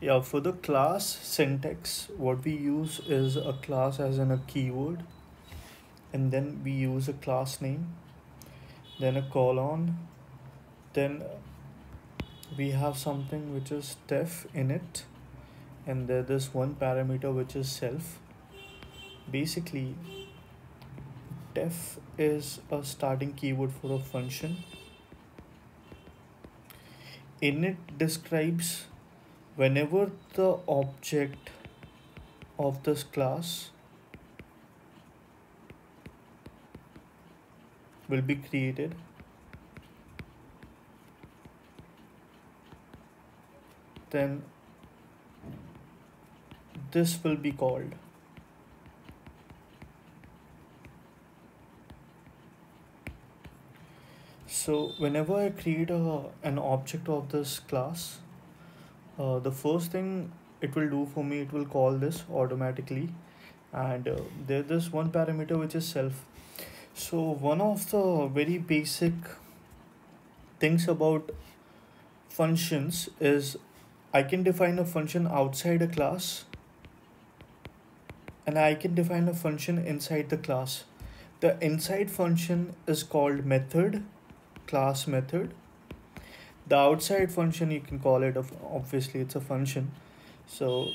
Yeah, for the class syntax, what we use is a class as in a keyword, and then we use a class name, then a colon, then we have something which is def in it, and there is one parameter which is self. Basically, def is a starting keyword for a function. Init describes whenever the object of this class will be created, then this will be called. So whenever I create an object of this class, the first thing it will do for me, it will call this automatically, and there's this one parameter which is self. So one of the very basic things about functions is I can define a function outside a class, and I can define a function inside the class. The inside function is called method, class method. The outside function, you can call it, obviously it's a function. So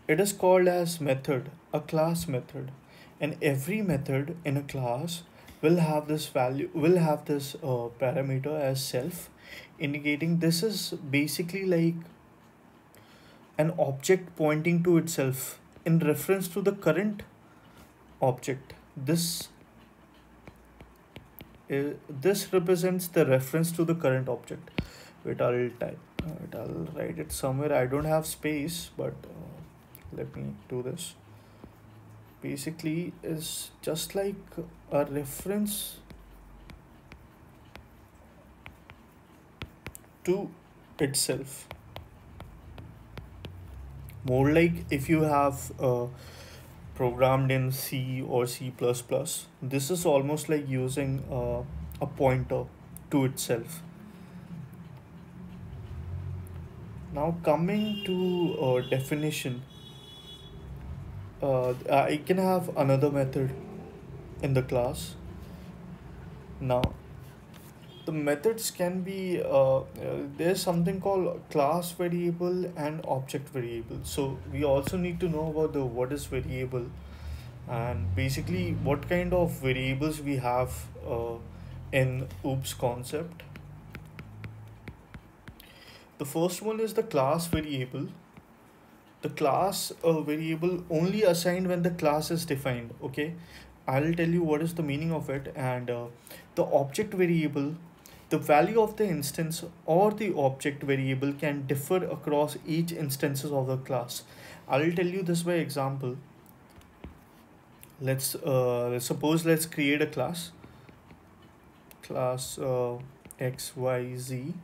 it is called as method, a class method. And every method in a class will have this value, will have this parameter as self, indicating this is basically like an object pointing to itself in reference to the current object. This represents the reference to the current object. Wait, I'll type. I'll write it somewhere. I don't have space, but let me do this. Basically, is just like a reference to itself. More like if you have programmed in C or C++, this is almost like using a pointer to itself. Now coming to definition, I can have another method in the class. Now the methods can be there's something called class variable and object variable. So we also need to know about the what is variable, and basically what kind of variables we have in OOPS concept. The first one is the class variable. The class variable only assigned when the class is defined. Okay, I'll tell you what is the meaning of it. And the object variable, the value of the instance or the object variable can differ across each instances of the class. I'll tell you this by example. Let's suppose let's create a class XYZ,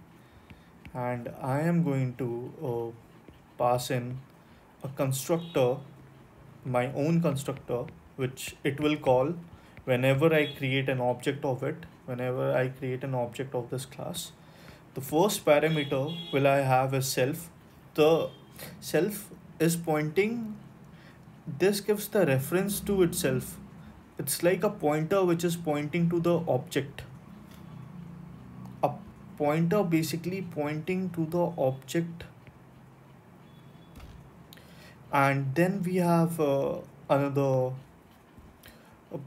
and I am going to pass in a constructor, my own constructor, which it will call whenever I create an object of it, whenever I create an object of this class. The first parameter will I have is self. The self is pointing, this gives the reference to itself. It's like a pointer which is pointing to the object. A pointer basically pointing to the object. And then we have another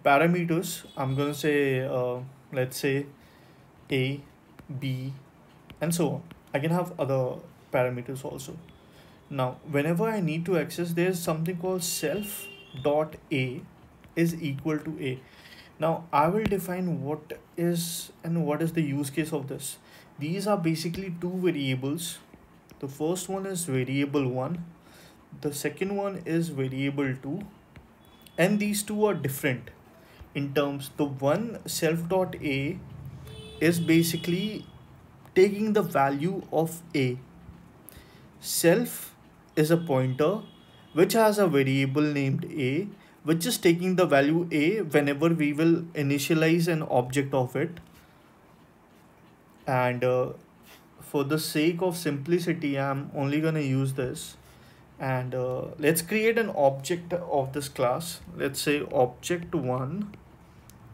parameters. I'm gonna say let's say a, b, and so on. I can have other parameters also. Now whenever I need to access, there's something called self dot a is equal to a. Now I will define what is and what is the use case of this. These are basically two variables. The first one is variable 1, the second one is variable 2, and these two are different in terms. The one self dot a is basically taking the value of a. Self is a pointer which has a variable named a, which is taking the value a whenever we will initialize an object of it. And for the sake of simplicity, I'm only gonna use this. And let's create an object of this class. Let's say object1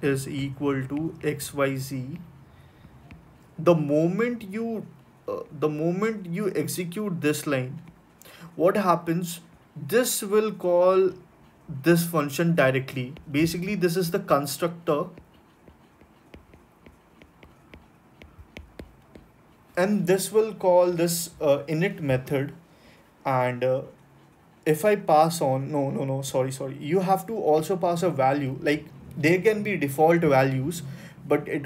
is equal to xyz. The moment you execute this line, what happens? This will call this function directly. Basically, this is the constructor, and this will call this init method. And if I pass on, no, sorry, you have to also pass a value. Like, there can be default values, but I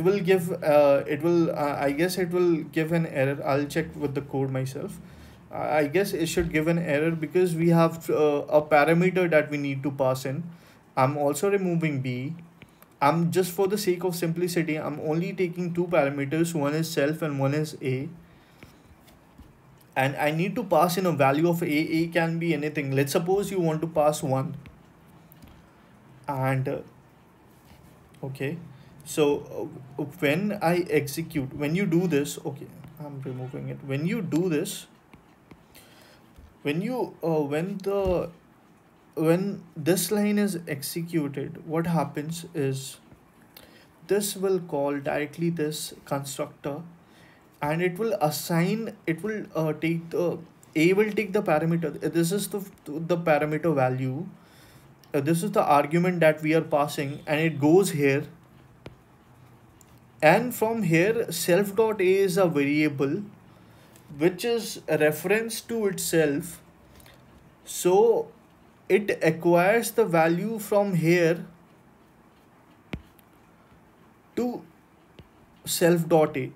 guess it will give an error. I'll check with the code myself. I guess it should give an error because we have a parameter that we need to pass in. I'm also removing b. I'm just, for the sake of simplicity, I'm only taking two parameters. One is self and one is a. And I need to pass in a value of a. A can be anything. Let's suppose you want to pass 1. And okay, so when I execute, when you do this, okay, I'm removing it. When you do this, when you when this line is executed, what happens is this will call directly this constructor, and it will take the a will take the parameter. This is the parameter value. This is the argument that we are passing, and it goes here. And from here, self dot a is a variable which is a reference to itself. So it acquires the value from here to self dot a.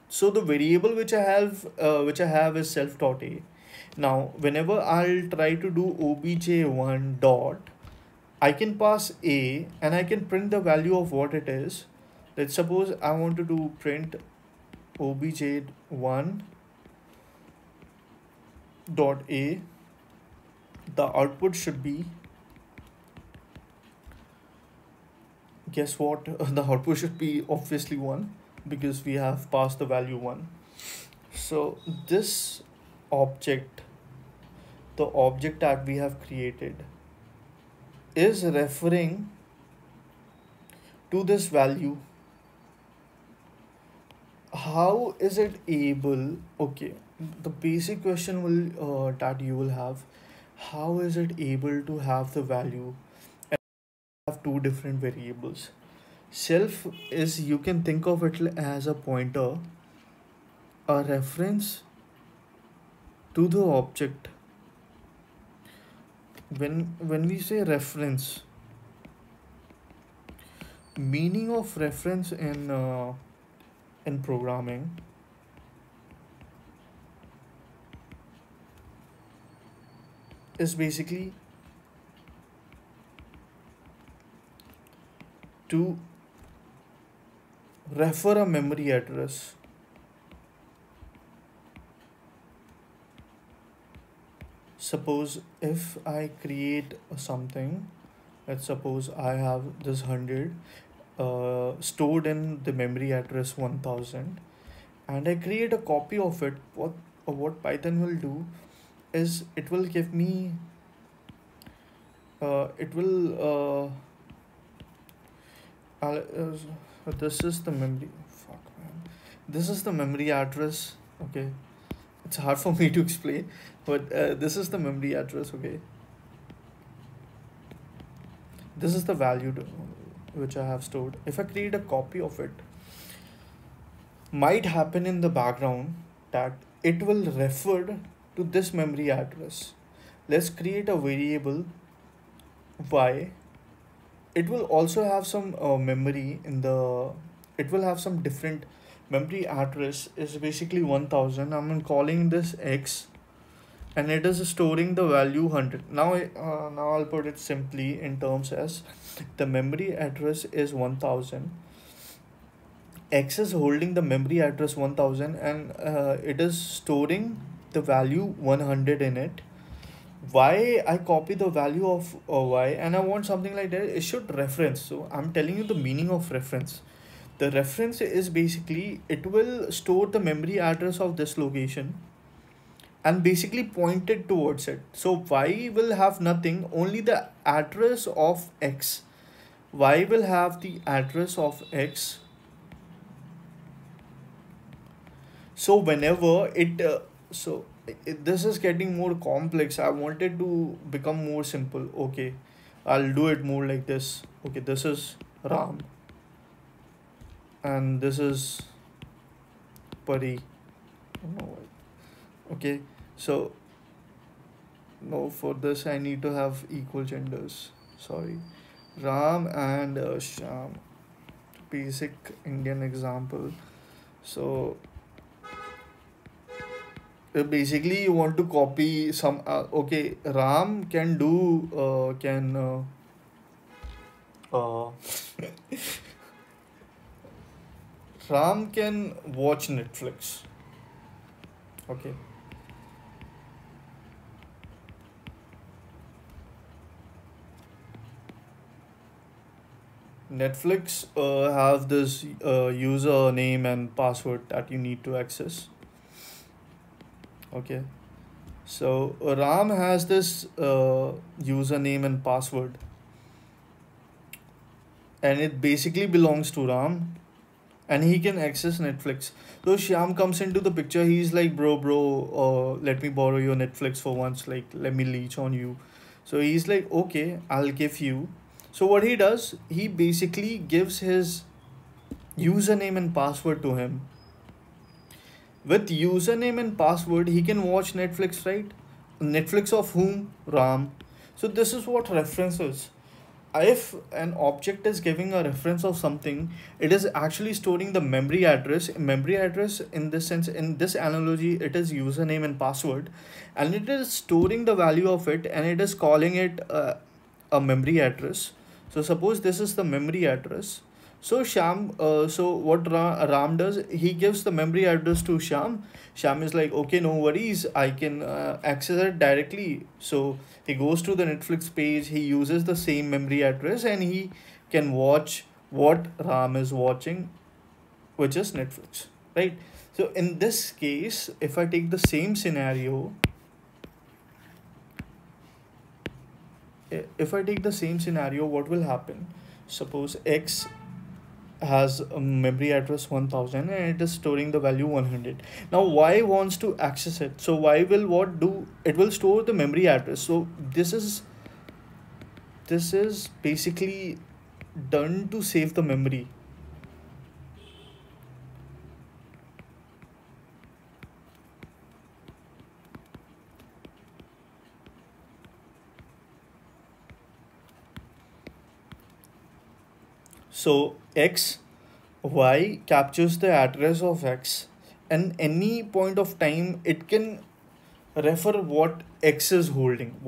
So the variable which I have is self dot a. Now whenever I'll try to do obj1 dot, I can pass a and I can print the value of what it is. Let's suppose I want to do print obj1 dot a. The output should be, guess what? The output should be obviously 1 because we have passed the value 1. So this object, the object that we have created, is referring to this value. How is it able? Okay, the basic question will that you will have: how is it able to have the value and have two different variables? Self is, you can think of it as a pointer, a reference to the object. When we say reference, meaning of reference in programming is basically to refer a memory address. Suppose if I create something, let's suppose I have this 100 stored in the memory address 1000, and I create a copy of it. What Python will do is it will give me it will this is the memory, fuck man, this is the memory address. Okay, it's hard for me to explain, but this is the memory address. Okay, this is the value which I have stored. If I create a copy of it, might happen in the background that it will refer to this memory address. Let's create a variable y. It will also have some memory in the, it will have some different memory address is basically 1000. I'm calling this x, and it is storing the value 100. Now I'll put it simply in terms as the memory address is 1000. X is holding the memory address 1000, and it is storing the value 100 in it. Why I copy the value of y, and I want something like that, it should reference. So I'm telling you the meaning of reference. The reference is basically it will store the memory address of this location and basically point it towards it. So y will have nothing, only the address of x. Y will have the address of x. So whenever this is getting more complex. I wanted to become more simple. Okay, I'll do it more like this. Okay, this is Ram and this is Pari. No, okay, so no, for this I need to have equal genders. Sorry, Ram and Sham. Basic Indian example. So basically you want to copy some. Okay, Ram can do can uh, Ram can watch Netflix. Okay, Netflix have this username and password that you need to access. Okay, so Ram has this username and password, and it basically belongs to Ram, and he can access Netflix. So Shyam comes into the picture. He's like, bro, let me borrow your Netflix for once. Like, let me leech on you. So he's like, okay, I'll give you. So what he does, he basically gives his username and password to him. With username and password, he can watch Netflix, right? Netflix of whom? Ram. So this is what reference is. If an object is giving a reference of something, it is actually storing the memory address in this sense, in this analogy, it is username and password, and it is storing the value of it, and it is calling it a memory address. So suppose this is the memory address. So what Ram does, he gives the memory address to Sham. Sham is like, okay, no worries, I can access it directly. So he goes to the Netflix page, he uses the same memory address, and he can watch what Ram is watching, which is Netflix, right? So in this case, if I take the same scenario, what will happen? Suppose X has a memory address 1000 and it is storing the value 100. Now y wants to access it, so y will what do, it will store the memory address. So this is basically done to save the memory. So x y captures the address of x, and any point of time it can refer what x is holding,